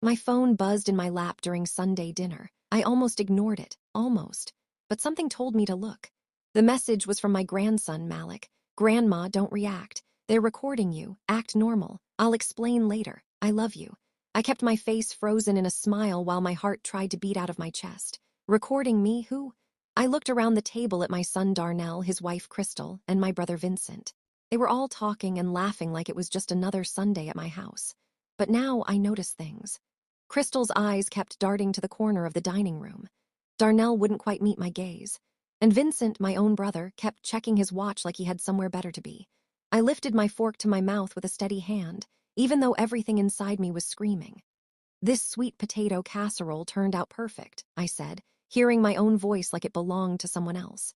My phone buzzed in my lap during Sunday dinner. I almost ignored it, almost. But something told me to look. The message was from my grandson, Malik. "Grandma, don't react. They're recording you. Act normal. I'll explain later. I love you." I kept my face frozen in a smile while my heart tried to beat out of my chest. Recording me? Who? I looked around the table at my son Darnell, his wife Crystal, and my brother Vincent. They were all talking and laughing like it was just another Sunday at my house. But now I noticed things. Crystal's eyes kept darting to the corner of the dining room. Darnell wouldn't quite meet my gaze. And Vincent, my own brother, kept checking his watch like he had somewhere better to be. I lifted my fork to my mouth with a steady hand, even though everything inside me was screaming. "This sweet potato casserole turned out perfect," I said, hearing my own voice like it belonged to someone else.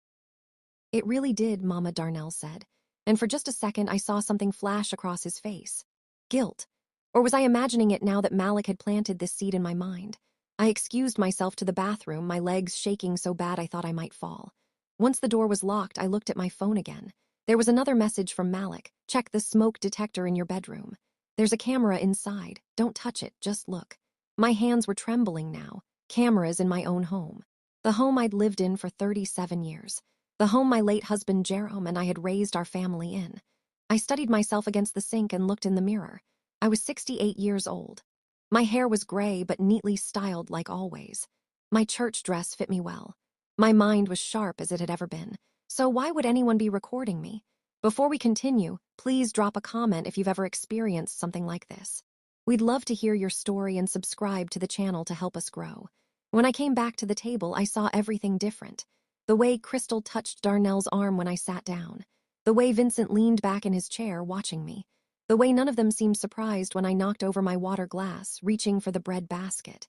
"It really did," Mama, Darnell said, and for just a second I saw something flash across his face. Guilt. Or was I imagining it now that Malik had planted this seed in my mind? I excused myself to the bathroom, my legs shaking so bad I thought I might fall. Once the door was locked, I looked at my phone again. There was another message from Malik. "Check the smoke detector in your bedroom. There's a camera inside. Don't touch it, just look." My hands were trembling now. Cameras in my own home. The home I'd lived in for 37 years. The home my late husband Jerome and I had raised our family in. I studied myself against the sink and looked in the mirror. I was 68 years old. My hair was gray but neatly styled like always. My church dress fit me well. My mind was sharp as it had ever been. So why would anyone be recording me? Before we continue, please drop a comment if you've ever experienced something like this. We'd love to hear your story and subscribe to the channel to help us grow. When I came back to the table, I saw everything different. The way Crystal touched Darnell's arm when I sat down. The way Vincent leaned back in his chair watching me. The way none of them seemed surprised when I knocked over my water glass, reaching for the bread basket.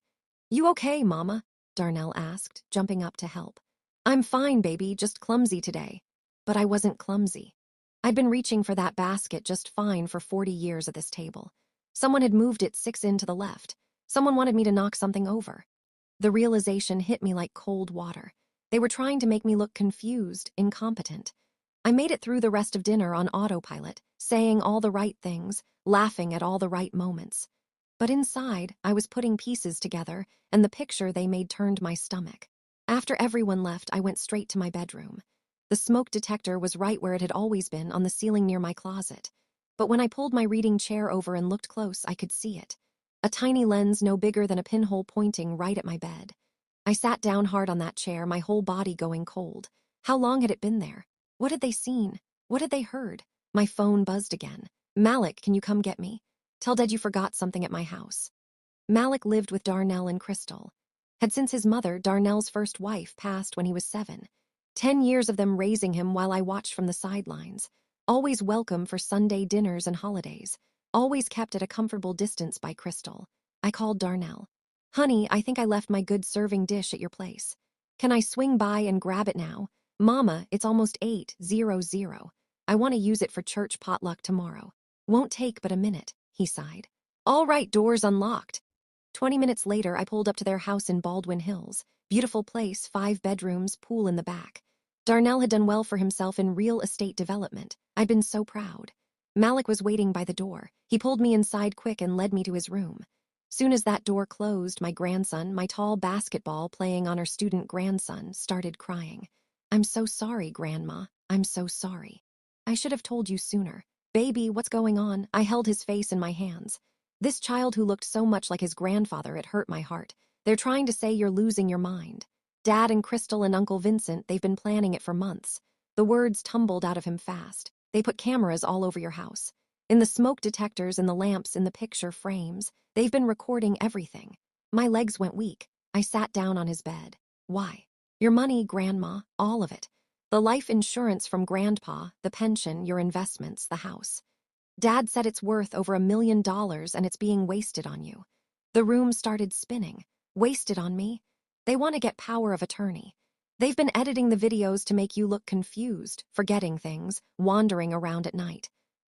"You okay, Mama?" Darnell asked, jumping up to help. "I'm fine, baby, just clumsy today." But I wasn't clumsy. I'd been reaching for that basket just fine for 40 years at this table. Someone had moved it 6 in to the left. Someone wanted me to knock something over. The realization hit me like cold water. They were trying to make me look confused, incompetent. I made it through the rest of dinner on autopilot, saying all the right things, laughing at all the right moments. But inside, I was putting pieces together, and the picture they made turned my stomach. After everyone left, I went straight to my bedroom. The smoke detector was right where it had always been, on the ceiling near my closet. But when I pulled my reading chair over and looked close, I could see it. A tiny lens no bigger than a pinhole pointing right at my bed. I sat down hard on that chair, my whole body going cold. How long had it been there? What had they seen? What had they heard? My phone buzzed again. "Malik, can you come get me? Tell Dad you forgot something at my house." Malik lived with Darnell and Crystal. Had since his mother, Darnell's first wife, passed when he was 7. 10 years of them raising him while I watched from the sidelines. Always welcome for Sunday dinners and holidays. Always kept at a comfortable distance by Crystal. I called Darnell. "Honey, I think I left my good serving dish at your place. Can I swing by and grab it now? Mama, it's almost 8:00. I want to use it for church potluck tomorrow. Won't take but a minute," he sighed. "All right, doors unlocked." 20 minutes later, I pulled up to their house in Baldwin Hills. Beautiful place, 5 bedrooms, pool in the back. Darnell had done well for himself in real estate development. I'd been so proud. Malik was waiting by the door. He pulled me inside quick and led me to his room. Soon as that door closed, my grandson, my tall basketball playing honor student grandson, started crying. "I'm so sorry, Grandma. I'm so sorry. I should have told you sooner. Baby, what's going on?" I held his face in my hands. This child who looked so much like his grandfather, it hurt my heart. "They're trying to say you're losing your mind. Dad and Crystal and Uncle Vincent, they've been planning it for months." The words tumbled out of him fast. "They put cameras all over your house. In the smoke detectors and the lamps in the picture frames. They've been recording everything." My legs went weak. I sat down on his bed. "Why?" "Your money, Grandma, all of it. The life insurance from Grandpa, the pension, your investments, the house. Dad said it's worth over $1 million and it's being wasted on you." The room started spinning. Wasted on me? They want to get power of attorney. They've been editing the videos to make you look confused, forgetting things, wandering around at night.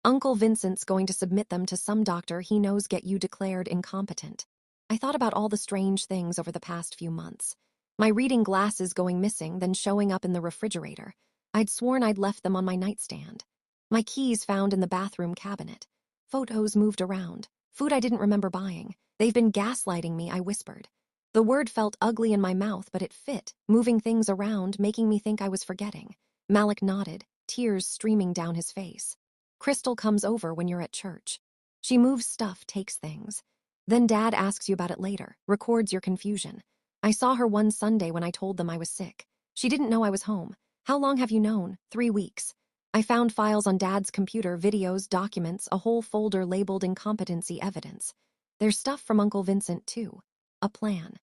Uncle Vincent's going to submit them to some doctor he knows get you declared incompetent. I thought about all the strange things over the past few months. My reading glasses going missing, then showing up in the refrigerator. I'd sworn I'd left them on my nightstand. My keys found in the bathroom cabinet. Photos moved around. Food I didn't remember buying. They've been gaslighting me, I whispered. The word felt ugly in my mouth, but it fit, moving things around, making me think I was forgetting. Malik nodded, tears streaming down his face. Crystal comes over when you're at church. She moves stuff, takes things. Then Dad asks you about it later, records your confusion. I saw her one Sunday when I told them I was sick. She didn't know I was home. How long have you known? 3 weeks. I found files on Dad's computer, videos, documents, a whole folder labeled incompetency evidence. There's stuff from Uncle Vincent, too. A plan.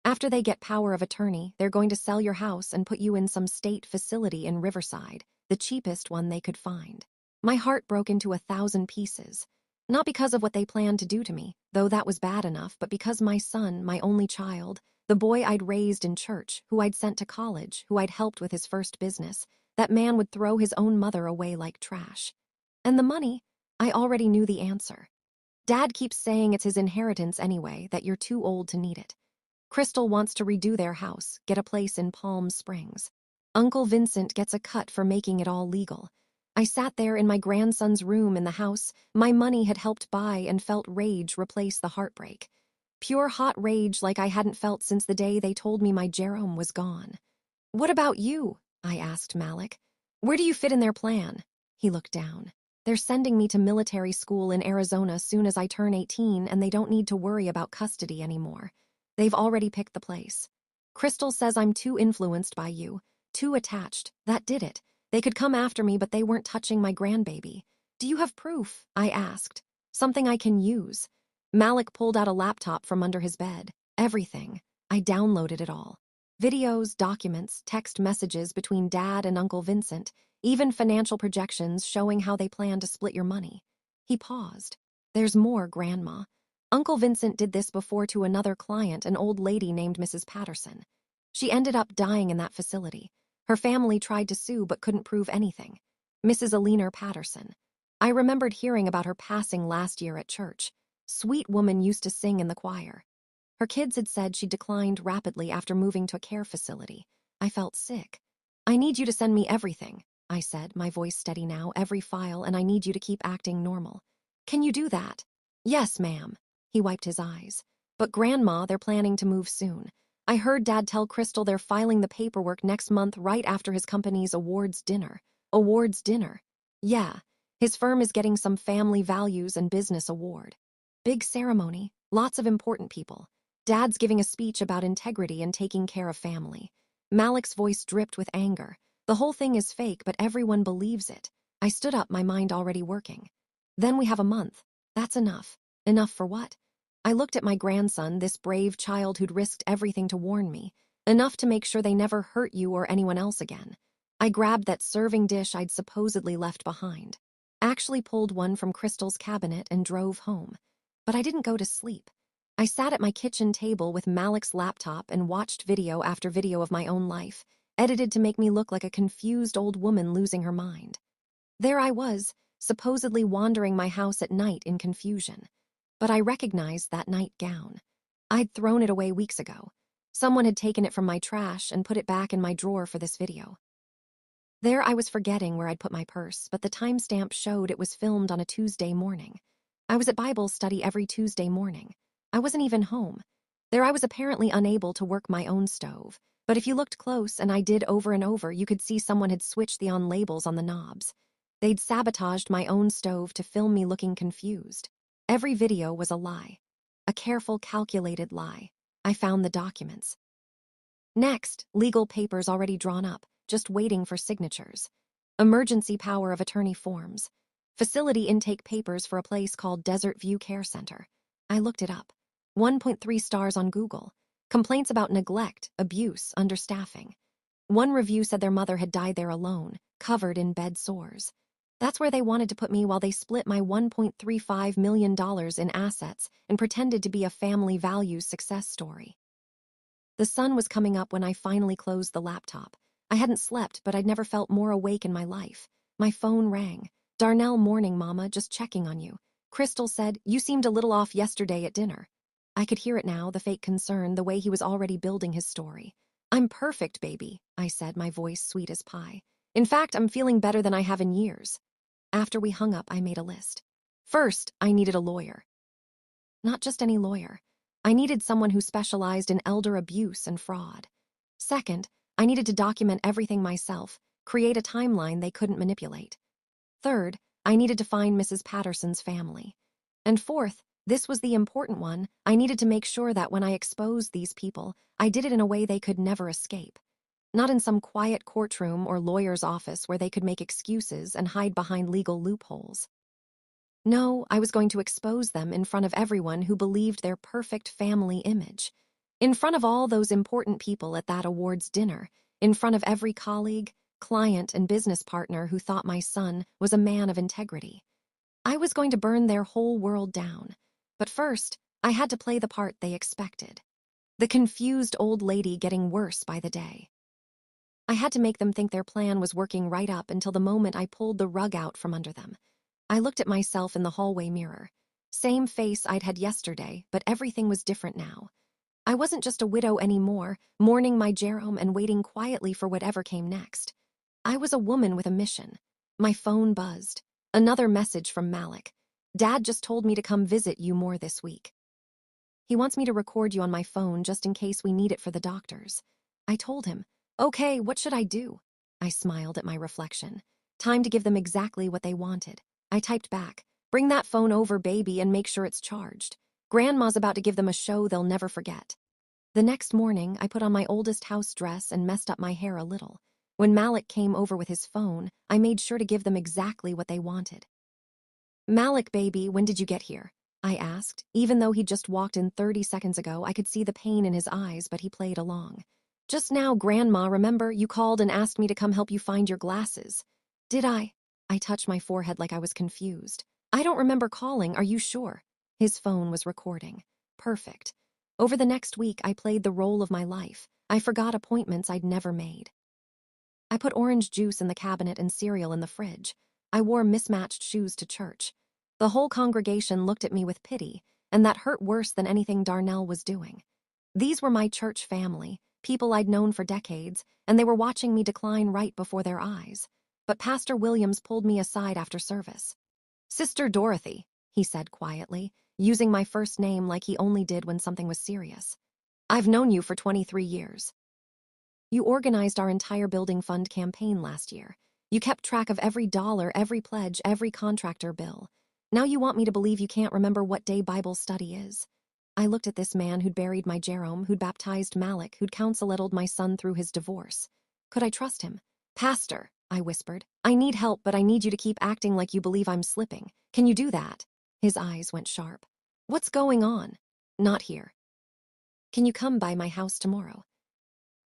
After they get power of attorney, they're going to sell your house and put you in some state facility in Riverside, the cheapest one they could find. My heart broke into 1,000 pieces. Not because of what they planned to do to me, though that was bad enough, but because my son, my only child, the boy I'd raised in church, who I'd sent to college, who I'd helped with his first business, that man would throw his own mother away like trash. And the money? I already knew the answer. Dad keeps saying it's his inheritance anyway, that you're too old to need it. Crystal wants to redo their house, get a place in Palm Springs. Uncle Vincent gets a cut for making it all legal. I sat there in my grandson's room in the house my money had helped buy and felt rage replace the heartbreak. Pure hot rage like I hadn't felt since the day they told me my Jerome was gone. What about you? I asked Malik. Where do you fit in their plan? He looked down. They're sending me to military school in Arizona soon as I turn 18, and they don't need to worry about custody anymore. They've already picked the place. Crystal says I'm too influenced by you, too attached. That did it. They could come after me, but they weren't touching my grandbaby. Do you have proof? I asked. Something I can use. Malik pulled out a laptop from under his bed. Everything. I downloaded it all. Videos, documents, text messages between Dad and Uncle Vincent, even financial projections showing how they plan to split your money. He paused. There's more, Grandma. Uncle Vincent did this before to another client, an old lady named Mrs. Patterson. She ended up dying in that facility. Her family tried to sue but couldn't prove anything. Mrs. Alina Patterson. I remembered hearing about her passing last year at church. Sweet woman used to sing in the choir. Her kids had said she declined rapidly after moving to a care facility. I felt sick. I need you to send me everything, I said, my voice steady now, every file, and I need you to keep acting normal. Can you do that? Yes, ma'am. He wiped his eyes. But Grandma, they're planning to move soon. I heard Dad tell Crystal they're filing the paperwork next month right after his company's awards dinner. Awards dinner? Yeah, his firm is getting some family values and business award. Big ceremony, lots of important people. Dad's giving a speech about integrity and taking care of family. Malik's voice dripped with anger. The whole thing is fake, but everyone believes it. I stood up, my mind already working. Then we have a month. That's enough. Enough for what? I looked at my grandson, this brave child who'd risked everything to warn me. Enough to make sure they never hurt you or anyone else again. I grabbed that serving dish I'd supposedly left behind. Actually pulled one from Crystal's cabinet and drove home. But I didn't go to sleep. I sat at my kitchen table with Malik's laptop and watched video after video of my own life, edited to make me look like a confused old woman losing her mind. There I was, supposedly wandering my house at night in confusion. But I recognized that nightgown. I'd thrown it away weeks ago. Someone had taken it from my trash and put it back in my drawer for this video. There I was forgetting where I'd put my purse, but the timestamp showed it was filmed on a Tuesday morning. I was at Bible study every Tuesday morning. I wasn't even home. There I was apparently unable to work my own stove, but if you looked close, and I did over and over, you could see someone had switched the on labels on the knobs. They'd sabotaged my own stove to film me looking confused. Every video was a lie. A careful, calculated lie. I found the documents. Next, legal papers already drawn up, just waiting for signatures. Emergency power of attorney forms. Facility intake papers for a place called Desert View Care Center. I looked it up. 1.3 stars on Google. Complaints about neglect, abuse, understaffing. One review said their mother had died there alone, covered in bed sores. That's where they wanted to put me while they split my $1.35 million in assets and pretended to be a family values success story. The sun was coming up when I finally closed the laptop. I hadn't slept, but I'd never felt more awake in my life. My phone rang. Darnell, morning, Mama, just checking on you. Crystal said, you seemed a little off yesterday at dinner. I could hear it now, the fake concern, the way he was already building his story. I'm perfect, baby, I said, my voice sweet as pie. In fact, I'm feeling better than I have in years. After we hung up, I made a list. First, I needed a lawyer. not just any lawyer. I needed someone who specialized in elder abuse and fraud. Second, I needed to document everything myself, create a timeline they couldn't manipulate. Third, I needed to find Mrs. Patterson's family. And fourth, this was the important one, I needed to make sure that when I exposed these people, I did it in a way they could never escape. Not in some quiet courtroom or lawyer's office where they could make excuses and hide behind legal loopholes. No, I was going to expose them in front of everyone who believed their perfect family image. In front of all those important people at that awards dinner, in front of every colleague, client, and business partner who thought my son was a man of integrity. I was going to burn their whole world down. But first, I had to play the part they expected. The confused old lady getting worse by the day. I had to make them think their plan was working right up until the moment I pulled the rug out from under them. I looked at myself in the hallway mirror. Same face I'd had yesterday, but everything was different now. I wasn't just a widow anymore, mourning my Jerome and waiting quietly for whatever came next. I was a woman with a mission. My phone buzzed. Another message from Malik. Dad just told me to come visit you more this week. He wants me to record you on my phone just in case we need it for the doctors. I told him, okay, what should I do? I smiled at my reflection. Time to give them exactly what they wanted. I typed back, bring that phone over, baby, and make sure it's charged. Grandma's about to give them a show they'll never forget. The next morning, I put on my oldest house dress and messed up my hair a little. When Malik came over with his phone, I made sure to give them exactly what they wanted. Malik, baby, when did you get here? I asked. Even though he'd just walked in 30 seconds ago, I could see the pain in his eyes, but he played along. Just now, Grandma, remember, you called and asked me to come help you find your glasses. Did I? I touched my forehead like I was confused. I don't remember calling, are you sure? His phone was recording. Perfect. Over the next week, I played the role of my life. I forgot appointments I'd never made. I put orange juice in the cabinet and cereal in the fridge. I wore mismatched shoes to church. The whole congregation looked at me with pity, and that hurt worse than anything Darnell was doing. These were my church family, people I'd known for decades, and they were watching me decline right before their eyes. But Pastor Williams pulled me aside after service. Sister Dorothy, he said quietly, using my first name like he only did when something was serious. I've known you for 23 years. You organized our entire building fund campaign last year. You kept track of every dollar, every pledge, every contractor bill. Now you want me to believe you can't remember what day Bible study is. I looked at this man who'd buried my Jerome, who'd baptized Malik, who'd counsel-edled my son through his divorce. Could I trust him? Pastor, I whispered, I need help, but I need you to keep acting like you believe I'm slipping. Can you do that? His eyes went sharp. What's going on? Not here. Can you come by my house tomorrow?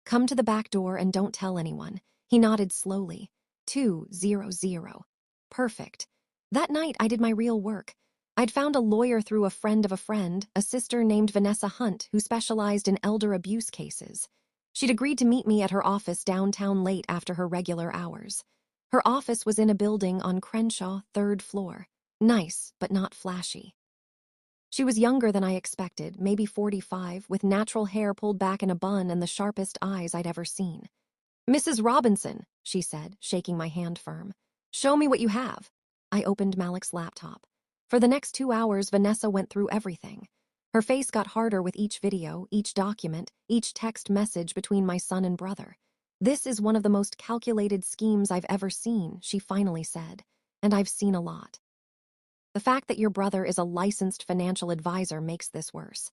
Come to the back door and don't tell anyone. He nodded slowly. 200. Perfect. That night I did my real work. I'd found a lawyer through a friend of a friend, a sister named Vanessa Hunt, who specialized in elder abuse cases. She'd agreed to meet me at her office downtown late after her regular hours. Her office was in a building on Crenshaw, 3rd floor. Nice, but not flashy. She was younger than I expected, maybe 45, with natural hair pulled back in a bun and the sharpest eyes I'd ever seen. Mrs. Robinson, she said, shaking my hand firm. Show me what you have. I opened Malik's laptop. For the next 2 hours, Vanessa went through everything. Her face got harder with each video, each document, each text message between my son and brother. This is one of the most calculated schemes I've ever seen, she finally said, and I've seen a lot. The fact that your brother is a licensed financial advisor makes this worse.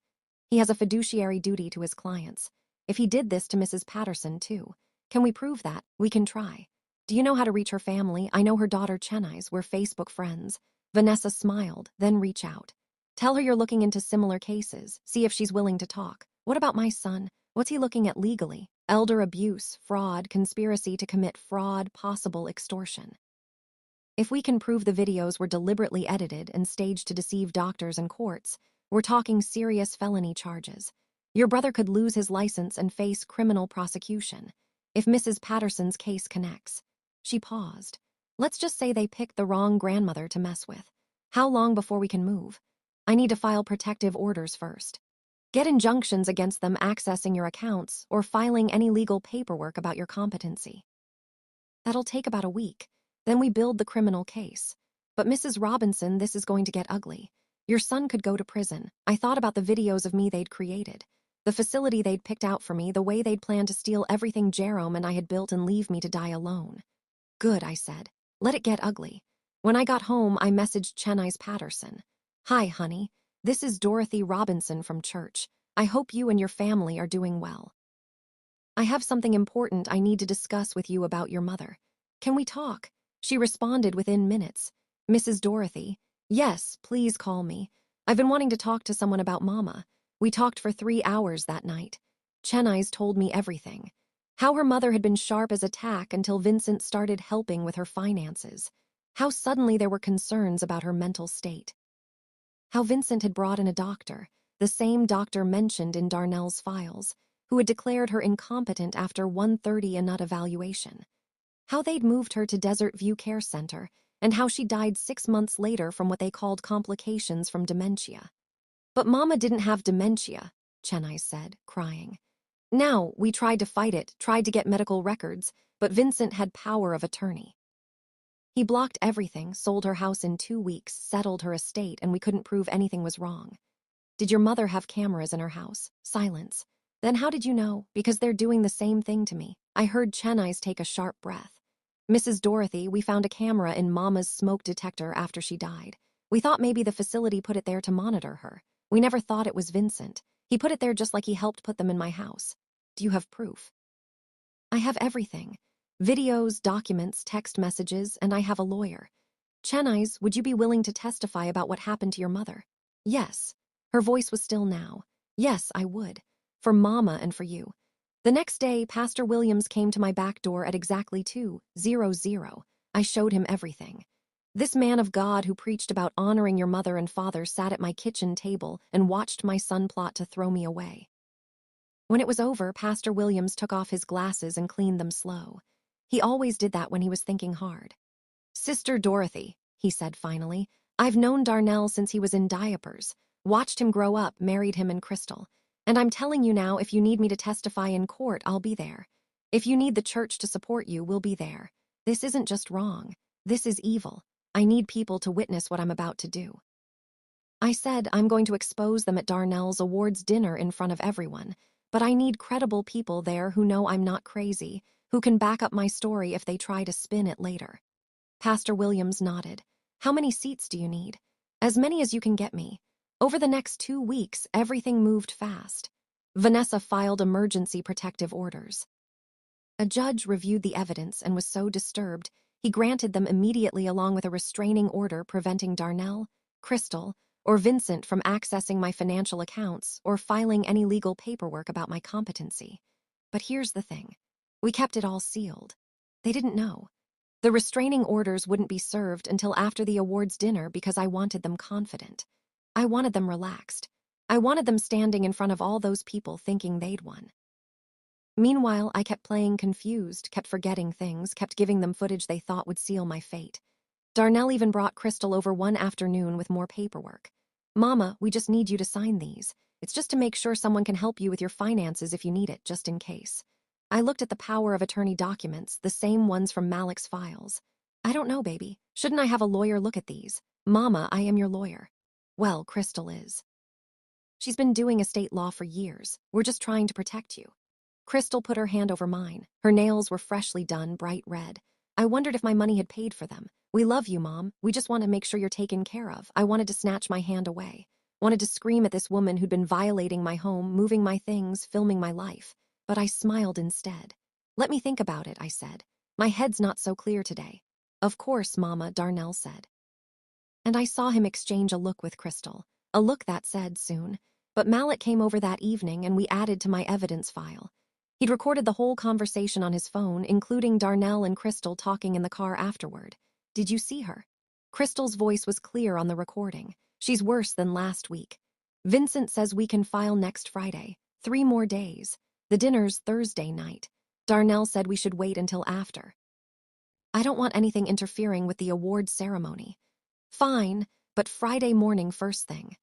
He has a fiduciary duty to his clients. If he did this to Mrs. Patterson, too. Can we prove that? We can try. Do you know how to reach her family? I know her daughter Chennai's. We're Facebook friends. Vanessa smiled, then reach out. Tell her you're looking into similar cases. See if she's willing to talk. What about my son? What's he looking at legally? Elder abuse, fraud, conspiracy to commit fraud, possible extortion. If we can prove the videos were deliberately edited and staged to deceive doctors and courts, we're talking serious felony charges. Your brother could lose his license and face criminal prosecution. If Mrs. Patterson's case connects. She paused. Let's just say they picked the wrong grandmother to mess with. How long before we can move? I need to file protective orders first. Get injunctions against them accessing your accounts or filing any legal paperwork about your competency. That'll take about a week. Then we build the criminal case. But Mrs. Robinson, this is going to get ugly. Your son could go to prison. I thought about the videos of me they'd created. The facility they'd picked out for me, the way they'd planned to steal everything Jerome and I had built and leave me to die alone. Good, I said. Let it get ugly. When I got home, I messaged Chennai's Patterson. Hi, honey. This is Dorothy Robinson from church. I hope you and your family are doing well. I have something important I need to discuss with you about your mother. Can we talk? She responded within minutes. Mrs. Dorothy, yes, please call me. I've been wanting to talk to someone about Mama. We talked for 3 hours that night. Chennai's told me everything. How her mother had been sharp as a tack until Vincent started helping with her finances. How suddenly there were concerns about her mental state. How Vincent had brought in a doctor, the same doctor mentioned in Darnell's files, who had declared her incompetent after 1:30 and not evaluation. How they'd moved her to Desert View Care Center, and how she died 6 months later from what they called complications from dementia. But Mama didn't have dementia, Chennai said, crying. Now, we tried to fight it, tried to get medical records, but Vincent had power of attorney. He blocked everything, sold her house in 2 weeks, settled her estate, and we couldn't prove anything was wrong. Did your mother have cameras in her house? Silence. Then how did you know? Because they're doing the same thing to me. I heard Chennai's take a sharp breath. Mrs. Dorothy, we found a camera in Mama's smoke detector after she died. We thought maybe the facility put it there to monitor her. We never thought it was Vincent. He put it there just like he helped put them in my house. Do you have proof? I have everything. Videos, documents, text messages, and I have a lawyer. Chennai's, would you be willing to testify about what happened to your mother? Yes. Her voice was still now. Yes, I would. For Mama and for you. The next day, Pastor Williams came to my back door at exactly 2:00. I showed him everything. This man of God who preached about honoring your mother and father sat at my kitchen table and watched my son plot to throw me away. When it was over, Pastor Williams took off his glasses and cleaned them slow. He always did that when he was thinking hard. Sister Dorothy, he said finally, I've known Darnell since he was in diapers, watched him grow up, married him and Crystal. And I'm telling you now, if you need me to testify in court, I'll be there. If you need the church to support you, we'll be there. This isn't just wrong. This is evil. I need people to witness what I'm about to do. I said I'm going to expose them at Darnell's awards dinner in front of everyone, but I need credible people there who know I'm not crazy, who can back up my story if they try to spin it later. Pastor Williams nodded. How many seats do you need? As many as you can get me. Over the next 2 weeks, everything moved fast. Vanessa filed emergency protective orders. A judge reviewed the evidence and was so disturbed, he granted them immediately along with a restraining order preventing Darnell, Crystal, or Vincent from accessing my financial accounts or filing any legal paperwork about my competency. But here's the thing. We kept it all sealed. They didn't know. The restraining orders wouldn't be served until after the awards dinner because I wanted them confident. I wanted them relaxed. I wanted them standing in front of all those people thinking they'd won. Meanwhile, I kept playing confused, kept forgetting things, kept giving them footage they thought would seal my fate. Darnell even brought Crystal over one afternoon with more paperwork. Mama, we just need you to sign these. It's just to make sure someone can help you with your finances if you need it, just in case. I looked at the power of attorney documents, the same ones from Malik's files. I don't know, baby. Shouldn't I have a lawyer look at these? Mama, I am your lawyer. Well, Crystal is. She's been doing estate law for years. We're just trying to protect you. Crystal put her hand over mine. Her nails were freshly done, bright red. I wondered if my money had paid for them. We love you, Mom. We just want to make sure you're taken care of. I wanted to snatch my hand away. Wanted to scream at this woman who'd been violating my home, moving my things, filming my life. But I smiled instead. Let me think about it, I said. My head's not so clear today. Of course, Mama, Darnell said. And I saw him exchange a look with Crystal. A look that said soon. But Malik came over that evening and we added to my evidence file. He'd recorded the whole conversation on his phone, including Darnell and Crystal talking in the car afterward. Did you see her? Crystal's voice was clear on the recording. She's worse than last week. Vincent says we can file next Friday. 3 more days. The dinner's Thursday night. Darnell said we should wait until after. I don't want anything interfering with the award ceremony. Fine, but Friday morning first thing.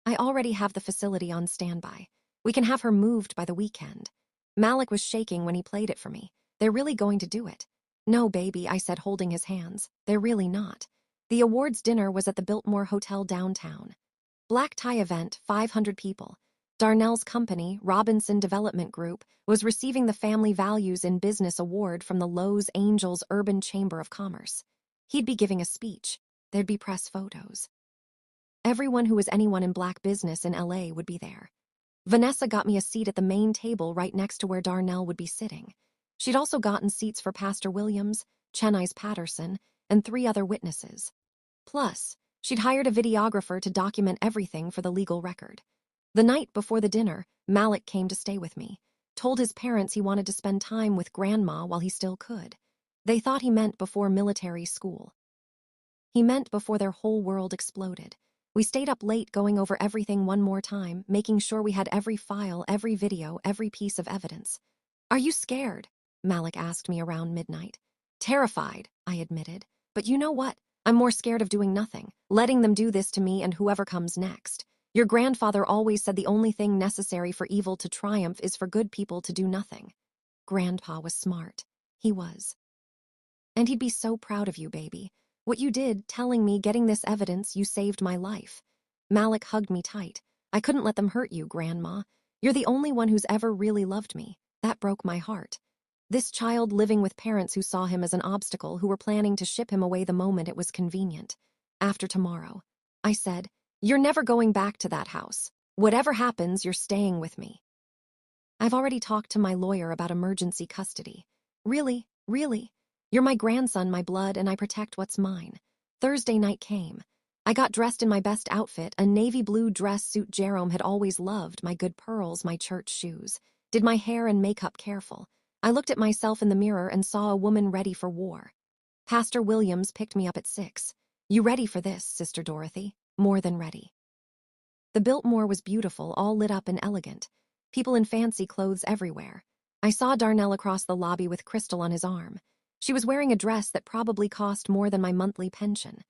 I already have the facility on standby. We can have her moved by the weekend. Malik was shaking when he played it for me. They're really going to do it. No, baby, I said, holding his hands. They're really not. The awards dinner was at the Biltmore Hotel downtown. Black tie event, 500 people. Darnell's company, Robinson Development Group, was receiving the Family Values in Business Award from the Los Angeles Urban Chamber of Commerce. He'd be giving a speech. There'd be press photos. Everyone who was anyone in black business in LA would be there. Vanessa got me a seat at the main table right next to where Darnell would be sitting. She'd also gotten seats for Pastor Williams, Chenice Patterson, and 3 other witnesses. Plus, she'd hired a videographer to document everything for the legal record. The night before the dinner, Malik came to stay with me, told his parents he wanted to spend time with Grandma while he still could. They thought he meant before military school. He meant before their whole world exploded. We stayed up late going over everything one more time, making sure we had every file, every video, every piece of evidence. "Are you scared?" Malik asked me around midnight. "Terrified," I admitted. "But you know what? I'm more scared of doing nothing, letting them do this to me and whoever comes next. Your grandfather always said the only thing necessary for evil to triumph is for good people to do nothing." Grandpa was smart. He was. "And he'd be so proud of you, baby. What you did, telling me, getting this evidence, you saved my life." Malik hugged me tight. "I couldn't let them hurt you, Grandma. You're the only one who's ever really loved me. That broke my heart." This child living with parents who saw him as an obstacle, who were planning to ship him away the moment it was convenient. "After tomorrow," I said, "you're never going back to that house. Whatever happens, you're staying with me." "I've already talked to my lawyer about emergency custody." "Really? Really? You're my grandson, my blood, and I protect what's mine." Thursday night came. I got dressed in my best outfit, a navy blue dress suit Jerome had always loved, my good pearls, my church shoes. Did my hair and makeup careful. I looked at myself in the mirror and saw a woman ready for war. Pastor Williams picked me up at 6. "You ready for this, Sister Dorothy?" "More than ready." The Biltmore was beautiful, all lit up and elegant. People in fancy clothes everywhere. I saw Darnell across the lobby with Crystal on his arm. She was wearing a dress that probably cost more than my monthly pension.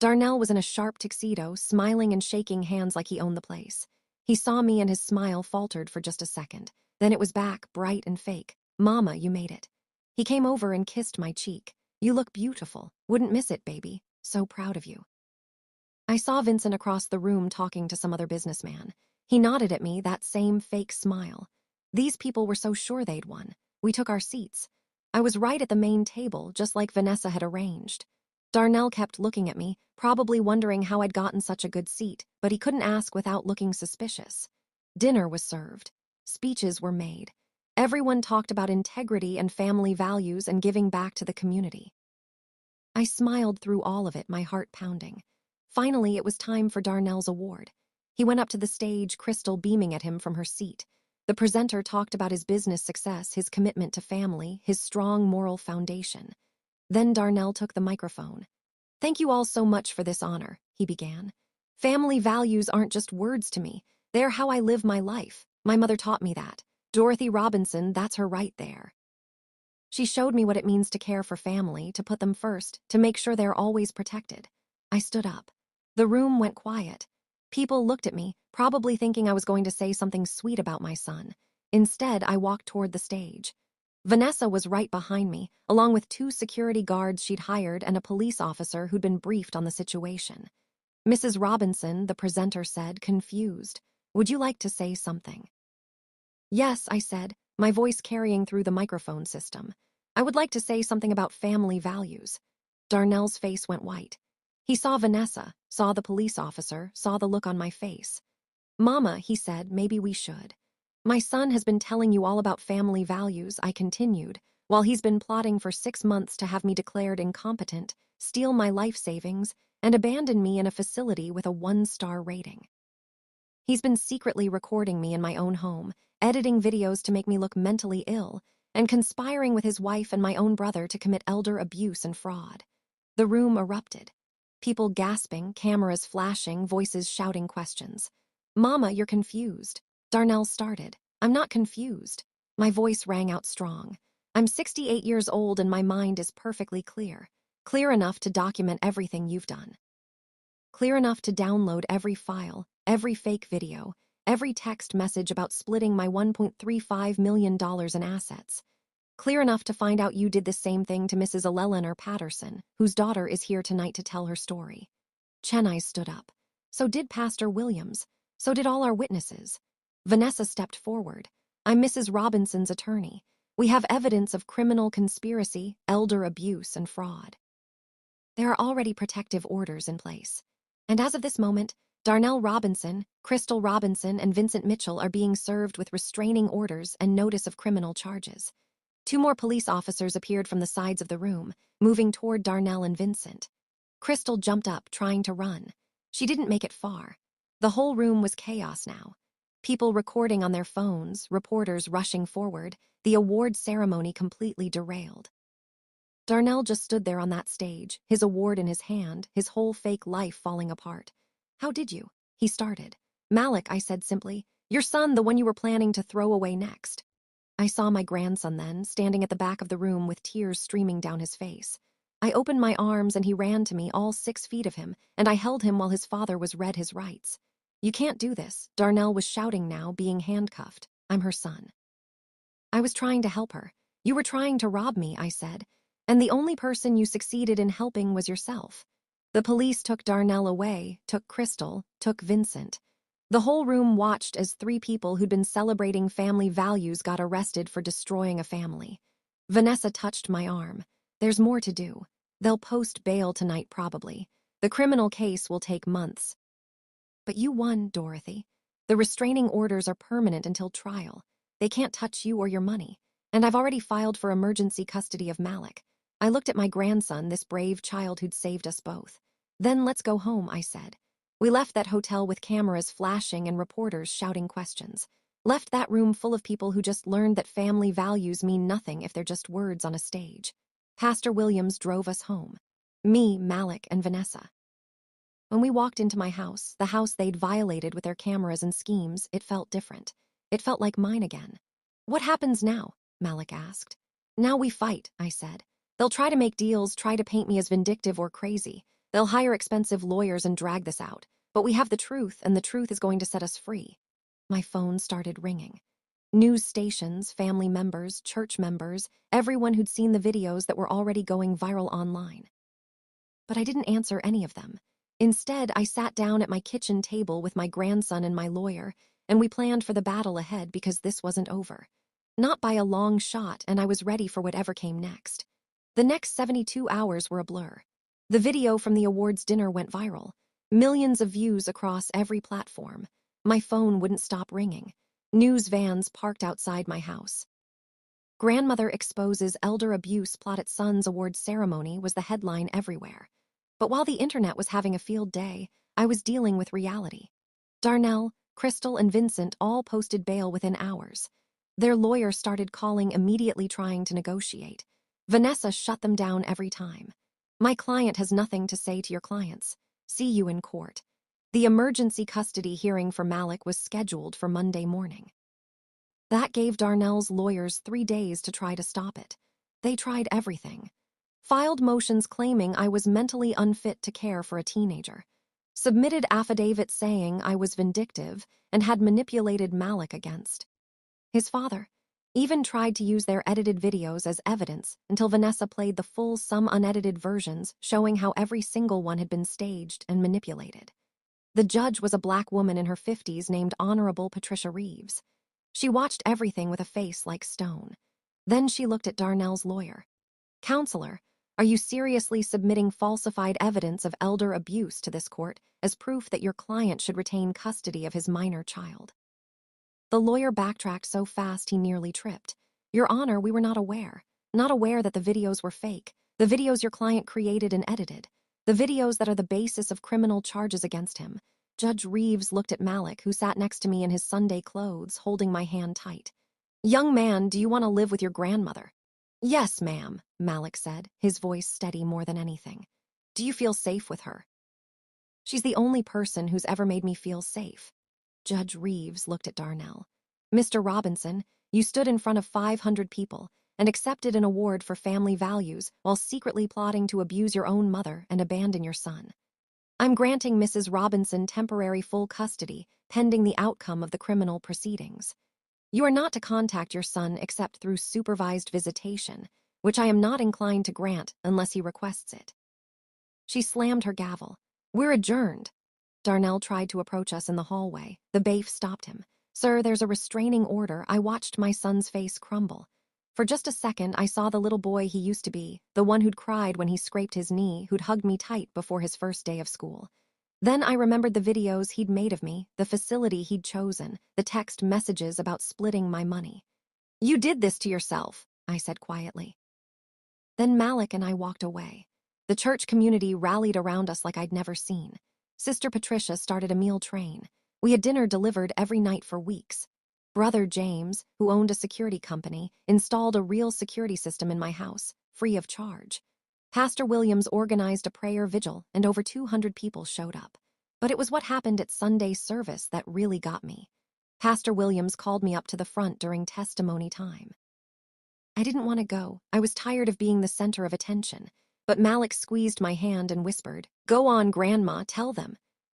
Darnell was in a sharp tuxedo, smiling and shaking hands like he owned the place. He saw me and his smile faltered for just a second. Then it was back, bright and fake. "Mama, you made it." He came over and kissed my cheek. "You look beautiful. Wouldn't miss it, baby. So proud of you." I saw Vincent across the room talking to some other businessman. He nodded at me, that same fake smile. These people were so sure they'd won. We took our seats. I was right at the main table, just like Vanessa had arranged. Darnell kept looking at me, probably wondering how I'd gotten such a good seat, but he couldn't ask without looking suspicious. Dinner was served. Speeches were made. Everyone talked about integrity and family values and giving back to the community. I smiled through all of it, my heart pounding. Finally, it was time for Darnell's award. He went up to the stage, Crystal beaming at him from her seat. The presenter talked about his business success, his commitment to family, his strong moral foundation. Then Darnell took the microphone. "Thank you all so much for this honor," he began. "Family values aren't just words to me. They're how I live my life. My mother taught me that. Dorothy Robinson, that's her right there. She showed me what it means to care for family, to put them first, to make sure they're always protected." I stood up. The room went quiet. People looked at me, probably thinking I was going to say something sweet about my son. Instead, I walked toward the stage. Vanessa was right behind me, along with 2 security guards she'd hired and a police officer who'd been briefed on the situation. "Mrs. Robinson," the presenter said, confused. "Would you like to say something?" "Yes," I said, my voice carrying through the microphone system. "I would like to say something about family values." Darnell's face went white. He saw Vanessa, saw the police officer, saw the look on my face. "Mama," he said, "maybe we should." "My son has been telling you all about family values," I continued, "while he's been plotting for 6 months to have me declared incompetent, steal my life savings, and abandon me in a facility with a 1-star rating. He's been secretly recording me in my own home, editing videos to make me look mentally ill, and conspiring with his wife and my own brother to commit elder abuse and fraud." The room erupted. People gasping, cameras flashing, voices shouting questions. "Mama, you're confused." Darnell started. "I'm not confused." My voice rang out strong. "I'm 68 years old and my mind is perfectly clear. Clear enough to document everything you've done. Clear enough to download every file, every fake video, every text message about splitting my $1.35 million in assets. Clear enough to find out you did the same thing to Mrs. Eleanor Patterson, whose daughter is here tonight to tell her story. Chennai stood up. So did Pastor Williams. So did all our witnesses. Vanessa stepped forward. I'm Mrs. Robinson's attorney. We have evidence of criminal conspiracy, elder abuse, and fraud. There are already protective orders in place. And as of this moment, Darnell Robinson, Crystal Robinson, and Vincent Mitchell are being served with restraining orders and notice of criminal charges. 2 more police officers appeared from the sides of the room, moving toward Darnell and Vincent. Crystal jumped up, trying to run. She didn't make it far. The whole room was chaos now. People recording on their phones, reporters rushing forward, the award ceremony completely derailed. Darnell just stood there on that stage, his award in his hand, his whole fake life falling apart. How did you? He started. Malik, I said simply. Your son, the one you were planning to throw away next. I saw my grandson then, standing at the back of the room with tears streaming down his face. I opened my arms and he ran to me, all 6 feet of him, and I held him while his father was read his rights. You can't do this, Darnell was shouting now, being handcuffed. I'm her son. I was trying to help her. You were trying to rob me, I said, and the only person you succeeded in helping was yourself. The police took Darnell away, took Crystal, took Vincent. The whole room watched as 3 people who'd been celebrating family values got arrested for destroying a family. Vanessa touched my arm. There's more to do. They'll post bail tonight probably. The criminal case will take months. But you won, Dorothy. The restraining orders are permanent until trial. They can't touch you or your money. And I've already filed for emergency custody of Malik. I looked at my grandson, this brave child who'd saved us both. Then let's go home, I said. We left that hotel with cameras flashing and reporters shouting questions. Left that room full of people who just learned that family values mean nothing if they're just words on a stage. Pastor Williams drove us home. Me, Malik, and Vanessa. When we walked into my house, the house they'd violated with their cameras and schemes, it felt different. It felt like mine again. What happens now? Malik asked. Now we fight, I said. They'll try to make deals, try to paint me as vindictive or crazy. They'll hire expensive lawyers and drag this out. But we have the truth, and the truth is going to set us free. My phone started ringing. News stations, family members, church members, everyone who'd seen the videos that were already going viral online. But I didn't answer any of them. Instead, I sat down at my kitchen table with my grandson and my lawyer, and we planned for the battle ahead because this wasn't over. Not by a long shot, and I was ready for whatever came next. The next 72 hours were a blur. The video from the awards dinner went viral. Millions of views across every platform. My phone wouldn't stop ringing. News vans parked outside my house. Grandmother exposes elder abuse plot at son's awards ceremony was the headline everywhere. But while the internet was having a field day, I was dealing with reality. Darnell, Crystal, and Vincent all posted bail within hours. Their lawyer started calling immediately, trying to negotiate. Vanessa shut them down every time. My client has nothing to say to your clients. See you in court. The emergency custody hearing for Malik was scheduled for Monday morning. That gave Darnell's lawyers 3 days to try to stop it. They tried everything. Filed motions claiming I was mentally unfit to care for a teenager. Submitted affidavits saying I was vindictive and had manipulated Malik against his father. Even tried to use their edited videos as evidence until Vanessa played the full, some unedited versions showing how every single one had been staged and manipulated. The judge was a black woman in her 50s named Honorable Patricia Reeves. She watched everything with a face like stone. Then she looked at Darnell's lawyer. Counselor, are you seriously submitting falsified evidence of elder abuse to this court as proof that your client should retain custody of his minor child? The lawyer backtracked so fast he nearly tripped. Your Honor, we were not aware. Not aware that the videos were fake. The videos your client created and edited. The videos that are the basis of criminal charges against him. Judge Reeves looked at Malik, who sat next to me in his Sunday clothes, holding my hand tight. Young man, do you want to live with your grandmother? Yes, ma'am, Malik said, his voice steady more than anything. Do you feel safe with her? She's the only person who's ever made me feel safe. Judge Reeves looked at Darnell. Mr. Robinson, you stood in front of 500 people and accepted an award for family values while secretly plotting to abuse your own mother and abandon your son. I'm granting Mrs. Robinson temporary full custody pending the outcome of the criminal proceedings. You are not to contact your son except through supervised visitation, which I am not inclined to grant unless he requests it." She slammed her gavel. "We're adjourned." Darnell tried to approach us in the hallway. The bailiff stopped him. "Sir, there's a restraining order." I watched my son's face crumble. For just a second, I saw the little boy he used to be, the one who'd cried when he scraped his knee, who'd hugged me tight before his first day of school. Then I remembered the videos he'd made of me, the facility he'd chosen, the text messages about splitting my money. "You did this to yourself," I said quietly. Then Malik and I walked away. The church community rallied around us like I'd never seen. Sister Patricia started a meal train. We had dinner delivered every night for weeks. Brother James, who owned a security company, installed a real security system in my house, free of charge. Pastor Williams organized a prayer vigil, and over 200 people showed up. But it was what happened at Sunday service that really got me. Pastor Williams called me up to the front during testimony time. I didn't want to go. I was tired of being the center of attention. But Malik squeezed my hand and whispered, "Go on, Grandma, tell them."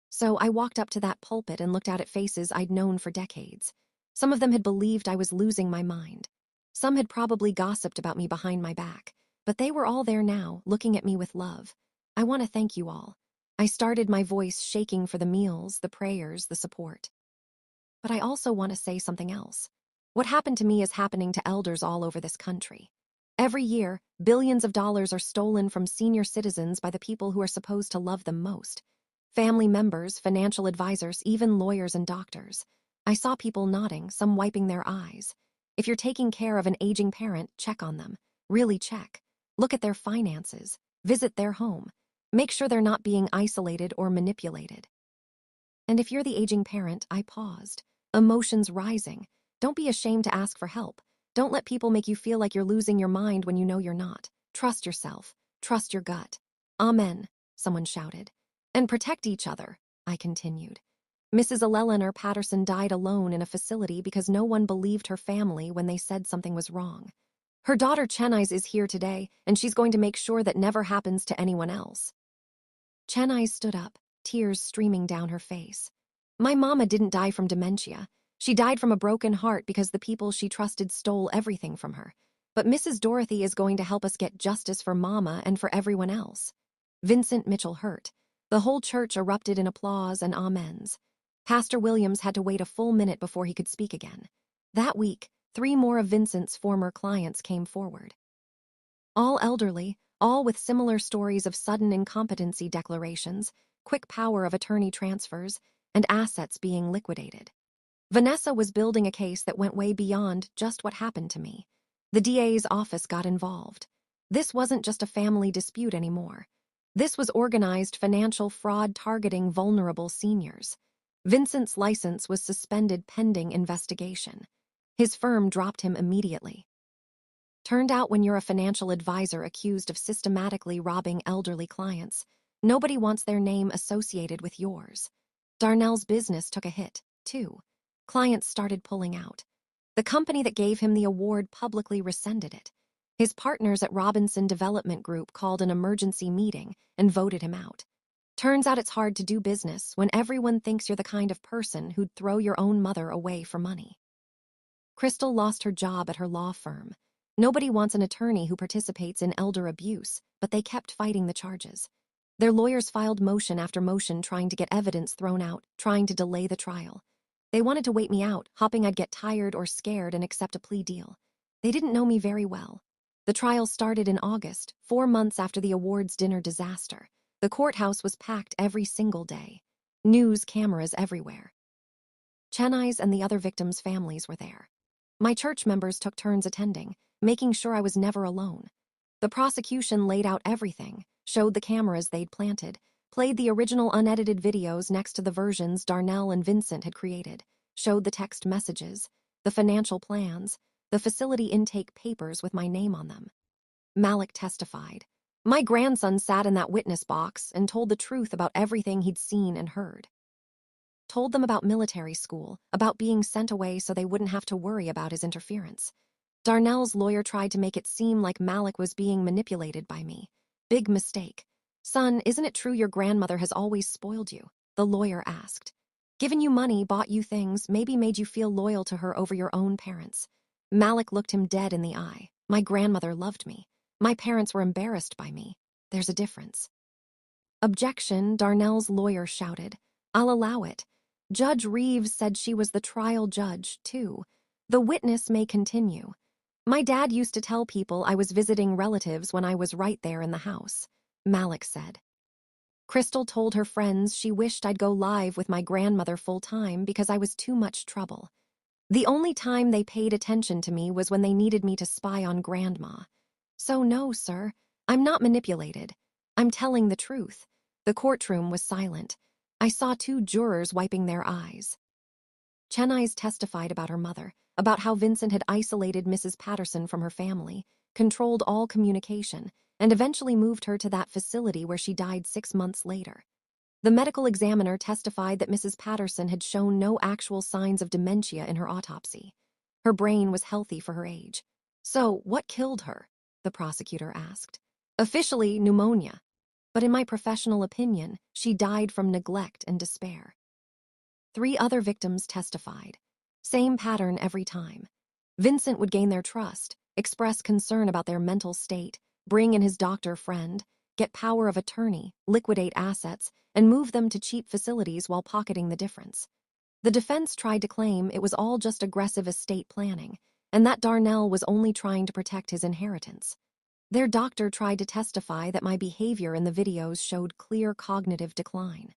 So I walked up to that pulpit and looked out at faces I'd known for decades. Some of them had believed I was losing my mind. Some had probably gossiped about me behind my back. But they were all there now, looking at me with love. "I want to thank you all." I started, my voice shaking for the meals, the prayers, the support. But I also want to say something else. What happened to me is happening to elders all over this country. Every year, billions of dollars are stolen from senior citizens by the people who are supposed to love them most. Family members, financial advisors, even lawyers and doctors. I saw people nodding, some wiping their eyes. If you're taking care of an aging parent, check on them. Really check. Look at their finances. Visit their home. Make sure they're not being isolated or manipulated. And if you're the aging parent, I paused. Emotions rising. Don't be ashamed to ask for help. Don't let people make you feel like you're losing your mind when you know you're not. Trust yourself. Trust your gut. "Amen," someone shouted. "And protect each other," I continued. Mrs. Eleanor Patterson died alone in a facility because no one believed her family when they said something was wrong. Her daughter Chenize is here today, and she's going to make sure that never happens to anyone else. Chenize stood up, tears streaming down her face. "My mama didn't die from dementia. She died from a broken heart because the people she trusted stole everything from her. But Mrs. Dorothy is going to help us get justice for Mama and for everyone else." Vincent Mitchell hurt. The whole church erupted in applause and amens. Pastor Williams had to wait a full minute before he could speak again. That week, 3 more of Vincent's former clients came forward. All elderly, all with similar stories of sudden incompetency declarations, quick power of attorney transfers, and assets being liquidated. Vanessa was building a case that went way beyond just what happened to me. The DA's office got involved. This wasn't just a family dispute anymore. This was organized financial fraud targeting vulnerable seniors. Vincent's license was suspended pending investigation. His firm dropped him immediately. Turned out when you're a financial advisor accused of systematically robbing elderly clients, nobody wants their name associated with yours. Darnell's business took a hit, too. Clients started pulling out. The company that gave him the award publicly rescinded it. His partners at Robinson Development Group called an emergency meeting and voted him out. Turns out it's hard to do business when everyone thinks you're the kind of person who'd throw your own mother away for money. Crystal lost her job at her law firm. Nobody wants an attorney who participates in elder abuse, but they kept fighting the charges. Their lawyers filed motion after motion trying to get evidence thrown out, trying to delay the trial. They wanted to wait me out, hoping I'd get tired or scared and accept a plea deal. They didn't know me very well. The trial started in August, 4 months after the awards dinner disaster. The courthouse was packed every single day. News cameras everywhere. Chenize and the other victims' families were there. My church members took turns attending, making sure I was never alone. The prosecution laid out everything, showed the cameras they'd planted, played the original unedited videos next to the versions Darnell and Vincent had created, showed the text messages, the financial plans, the facility intake papers with my name on them. Malik testified. My grandson sat in that witness box and told the truth about everything he'd seen and heard. Told them about military school, about being sent away so they wouldn't have to worry about his interference. Darnell's lawyer tried to make it seem like Malik was being manipulated by me. Big mistake. Son, isn't it true your grandmother has always spoiled you? The lawyer asked. Given you money, bought you things, maybe made you feel loyal to her over your own parents. Malik looked him dead in the eye. My grandmother loved me. My parents were embarrassed by me. There's a difference. Objection, Darnell's lawyer shouted. I'll allow it. Judge Reeves said she was the trial judge, too. The witness may continue. My dad used to tell people I was visiting relatives when I was right there in the house, Malik said. Crystal told her friends she wished I'd go live with my grandmother full-time because I was too much trouble. The only time they paid attention to me was when they needed me to spy on Grandma. So no, sir, I'm not manipulated. I'm telling the truth. The courtroom was silent. I saw 2 jurors wiping their eyes. Chennai's testified about her mother, about how Vincent had isolated Mrs. Patterson from her family, controlled all communication, and eventually moved her to that facility where she died 6 months later. The medical examiner testified that Mrs. Patterson had shown no actual signs of dementia in her autopsy. Her brain was healthy for her age. So, what killed her? The prosecutor asked. Officially, pneumonia. But in my professional opinion, she died from neglect and despair. 3 other victims testified. Same pattern every time. Vincent would gain their trust, express concern about their mental state, bring in his doctor friend, get power of attorney, liquidate assets, and move them to cheap facilities while pocketing the difference. The defense tried to claim it was all just aggressive estate planning, and that Darnell was only trying to protect his inheritance. Their doctor tried to testify that my behavior in the videos showed clear cognitive decline.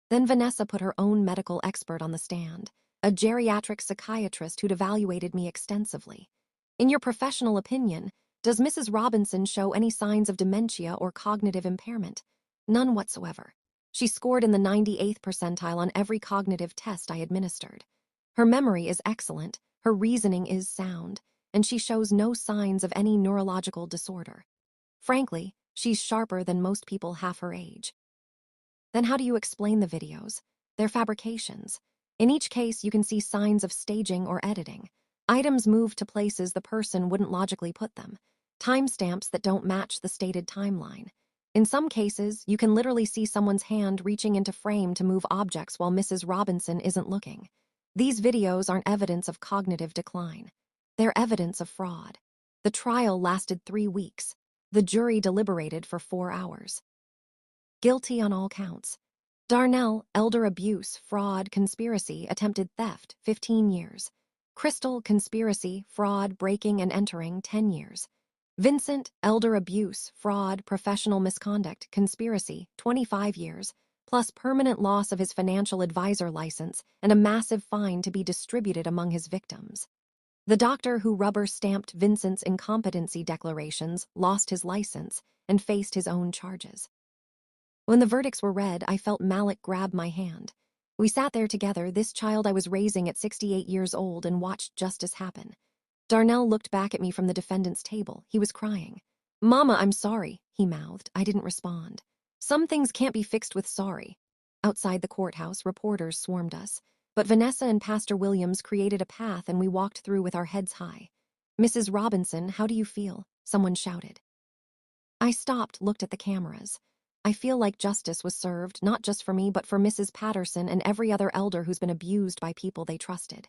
Then Vanessa put her own medical expert on the stand, a geriatric psychiatrist who'd evaluated me extensively. In your professional opinion, does Mrs. Robinson show any signs of dementia or cognitive impairment? None whatsoever. She scored in the 98th percentile on every cognitive test I administered. Her memory is excellent, her reasoning is sound, and she shows no signs of any neurological disorder. Frankly, she's sharper than most people half her age. Then how do you explain the videos? They're fabrications. In each case, you can see signs of staging or editing. Items moved to places the person wouldn't logically put them. Timestamps that don't match the stated timeline. In some cases, you can literally see someone's hand reaching into frame to move objects while Mrs. Robinson isn't looking. These videos aren't evidence of cognitive decline. They're evidence of fraud. The trial lasted 3 weeks. The jury deliberated for 4 hours. Guilty on all counts. Darnell, elder abuse, fraud, conspiracy, attempted theft, 15 years. Crystal, conspiracy, fraud, breaking and entering, 10 years. Vincent, elder abuse, fraud, professional misconduct, conspiracy, 25 years, plus permanent loss of his financial advisor license and a massive fine to be distributed among his victims. The doctor who rubber-stamped Vincent's incompetency declarations lost his license and faced his own charges. When the verdicts were read, I felt Malik grab my hand. We sat there together, this child I was raising at 68 years old, and watched justice happen. Darnell looked back at me from the defendant's table. He was crying. "Mama, I'm sorry," he mouthed. I didn't respond. Some things can't be fixed with sorry. Outside the courthouse, reporters swarmed us. But Vanessa and Pastor Williams created a path and we walked through with our heads high. "Mrs. Robinson, how do you feel?" someone shouted. I stopped, looked at the cameras. I feel like justice was served, not just for me, but for Mrs. Patterson and every other elder who's been abused by people they trusted.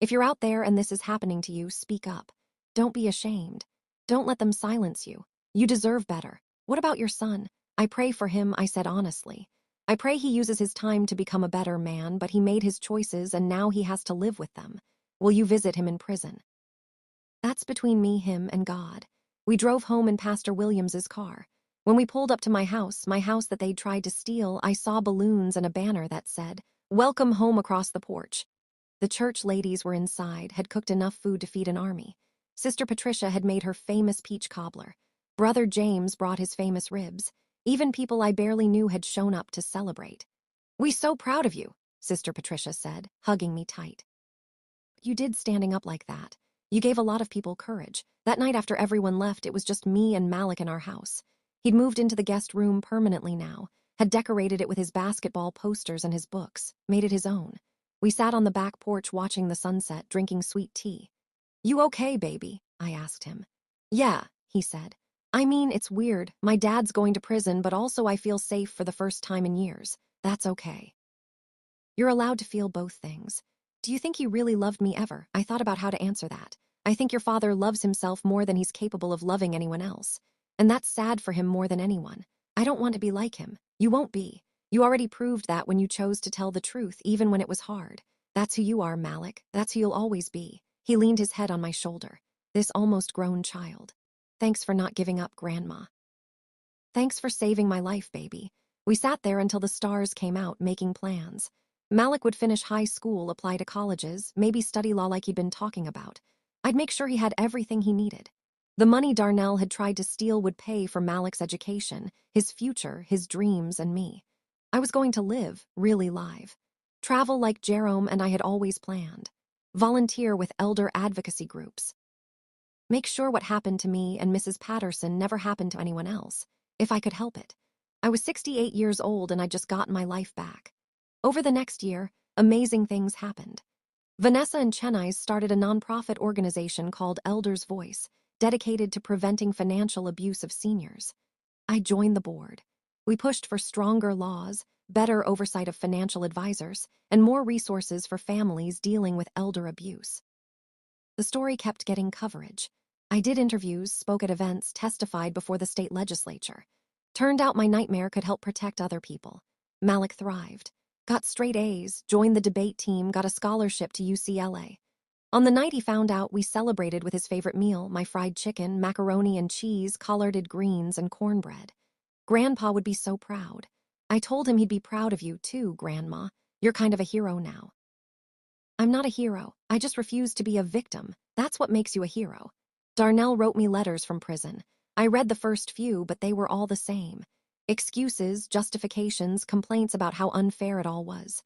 If you're out there and this is happening to you, speak up. Don't be ashamed. Don't let them silence you. You deserve better. What about your son? I pray for him, I said honestly. I pray he uses his time to become a better man, but he made his choices and now he has to live with them. Will you visit him in prison? That's between me, him, and God. We drove home in Pastor Williams's car. When we pulled up to my house that they'd tried to steal, I saw balloons and a banner that said, "Welcome home," across the porch. The church ladies were inside, had cooked enough food to feed an army. Sister Patricia had made her famous peach cobbler. Brother James brought his famous ribs. Even people I barely knew had shown up to celebrate. "We're so proud of you," Sister Patricia said, hugging me tight. "You did, standing up like that. You gave a lot of people courage. That night after everyone left, it was just me and Malik in our house. He'd moved into the guest room permanently now, had decorated it with his basketball posters and his books, made it his own. We sat on the back porch watching the sunset, drinking sweet tea. "You okay, baby?" I asked him. "Yeah," he said. "I mean, it's weird. My dad's going to prison, but also I feel safe for the first time in years. That's okay." You're allowed to feel both things. Do you think he really loved me ever? I thought about how to answer that. I think your father loves himself more than he's capable of loving anyone else. And that's sad for him more than anyone. I don't want to be like him. You won't be. You already proved that when you chose to tell the truth, even when it was hard. That's who you are, Malik. That's who you'll always be. He leaned his head on my shoulder. This almost grown child. Thanks for not giving up, Grandma. Thanks for saving my life, baby. We sat there until the stars came out, making plans. Malik would finish high school, apply to colleges, maybe study law like he'd been talking about. I'd make sure he had everything he needed. The money Darnell had tried to steal would pay for Malik's education, his future, his dreams, and me. I was going to live, really live. Travel like Jerome and I had always planned. Volunteer with elder advocacy groups. Make sure what happened to me and Mrs. Patterson never happened to anyone else, if I could help it. I was 68 years old and I'd just gotten my life back. Over the next year, amazing things happened. Vanessa and Chennai started a nonprofit organization called Elder's Voice, dedicated to preventing financial abuse of seniors. I joined the board. We pushed for stronger laws, better oversight of financial advisors, and more resources for families dealing with elder abuse. The story kept getting coverage. I did interviews, spoke at events, testified before the state legislature. Turned out my nightmare could help protect other people. Malik thrived. Got straight A's, joined the debate team, got a scholarship to UCLA. On the night he found out, we celebrated with his favorite meal, my fried chicken, macaroni and cheese, collarded greens, and cornbread. Grandpa would be so proud. I told him he'd be proud of you too, Grandma. You're kind of a hero now. I'm not a hero. I just refuse to be a victim. That's what makes you a hero. Darnell wrote me letters from prison. I read the first few, but they were all the same. Excuses, justifications, complaints about how unfair it all was.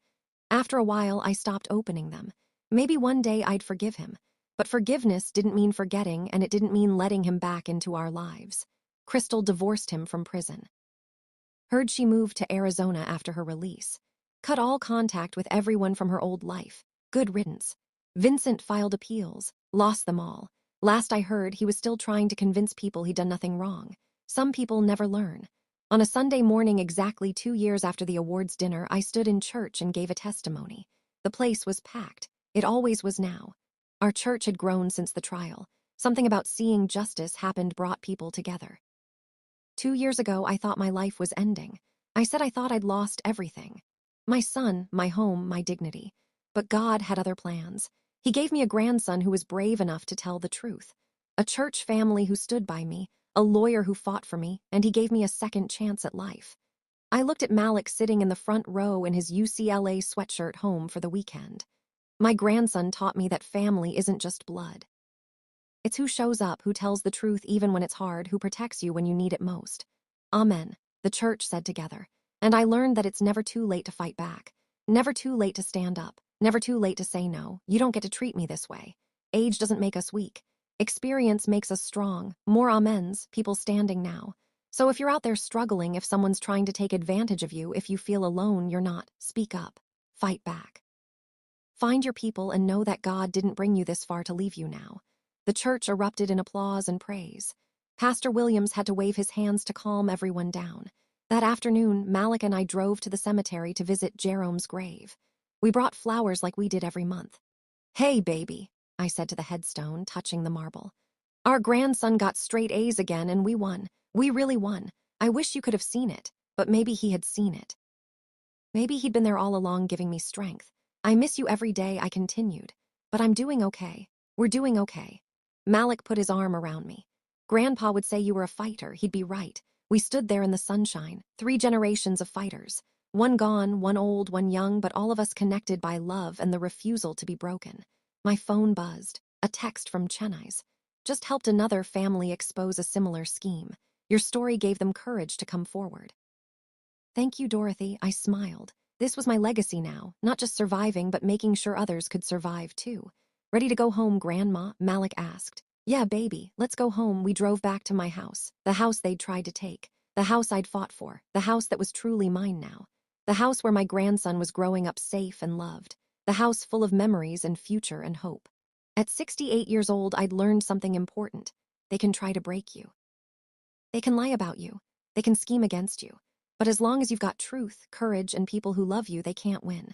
After a while, I stopped opening them. Maybe one day I'd forgive him. But forgiveness didn't mean forgetting, and it didn't mean letting him back into our lives. Crystal divorced him from prison. Heard she moved to Arizona after her release. Cut all contact with everyone from her old life. Good riddance. Vincent filed appeals, lost them all. Last I heard, he was still trying to convince people he'd done nothing wrong. Some people never learn. On a Sunday morning exactly 2 years after the awards dinner, I stood in church and gave a testimony. The place was packed. It always was now. Our church had grown since the trial. Something about seeing justice happened brought people together. 2 years ago, I thought my life was ending. I said I thought I'd lost everything. My son, my home, my dignity. But God had other plans. He gave me a grandson who was brave enough to tell the truth. A church family who stood by me, a lawyer who fought for me, and he gave me a second chance at life. I looked at Malik sitting in the front row in his UCLA sweatshirt home for the weekend. My grandson taught me that family isn't just blood. It's who shows up, who tells the truth even when it's hard, who protects you when you need it most. Amen, the church said together. And I learned that it's never too late to fight back. Never too late to stand up. Never too late to say no. You don't get to treat me this way. Age doesn't make us weak. Experience makes us strong. More amens, people standing now. So if you're out there struggling, if someone's trying to take advantage of you, if you feel alone, you're not. Speak up. Fight back. Find your people and know that God didn't bring you this far to leave you now. The church erupted in applause and praise. Pastor Williams had to wave his hands to calm everyone down. That afternoon, Malik and I drove to the cemetery to visit Jerome's grave. We brought flowers like we did every month. Hey, baby, I said to the headstone, touching the marble. Our grandson got straight A's again and we won. We really won. I wish you could have seen it, but maybe he had seen it. Maybe he'd been there all along giving me strength. I miss you every day, I continued. But I'm doing okay. We're doing okay. Malik put his arm around me. Grandpa would say you were a fighter. He'd be right. We stood there in the sunshine, 3 generations of fighters. One gone, one old, one young, but all of us connected by love and the refusal to be broken. My phone buzzed. A text from Chennai's. Just helped another family expose a similar scheme. Your story gave them courage to come forward. Thank you, Dorothy, I smiled. This was my legacy now, not just surviving, but making sure others could survive too. Ready to go home, Grandma? Malik asked. Yeah, baby, let's go home. We drove back to my house, the house they'd tried to take, the house I'd fought for, the house that was truly mine now, the house where my grandson was growing up safe and loved, the house full of memories and future and hope. At 68 years old, I'd learned something important. They can try to break you. They can lie about you. They can scheme against you. But as long as you've got truth, courage, and people who love you, they can't win.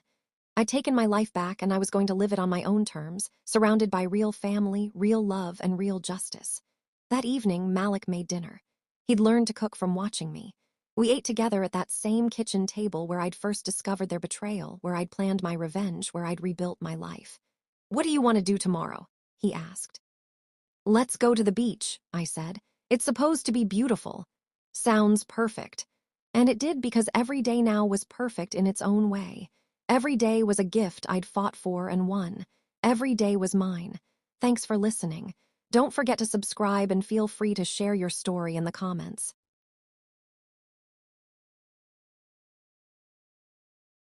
I'd taken my life back and I was going to live it on my own terms, surrounded by real family, real love, and real justice. That evening, Malik made dinner. He'd learned to cook from watching me. We ate together at that same kitchen table where I'd first discovered their betrayal, where I'd planned my revenge, where I'd rebuilt my life. "What do you want to do tomorrow?" he asked. "Let's go to the beach," I said. "It's supposed to be beautiful." Sounds perfect. And it did, because every day now was perfect in its own way. Every day was a gift I'd fought for and won. Every day was mine. Thanks for listening. Don't forget to subscribe and feel free to share your story in the comments.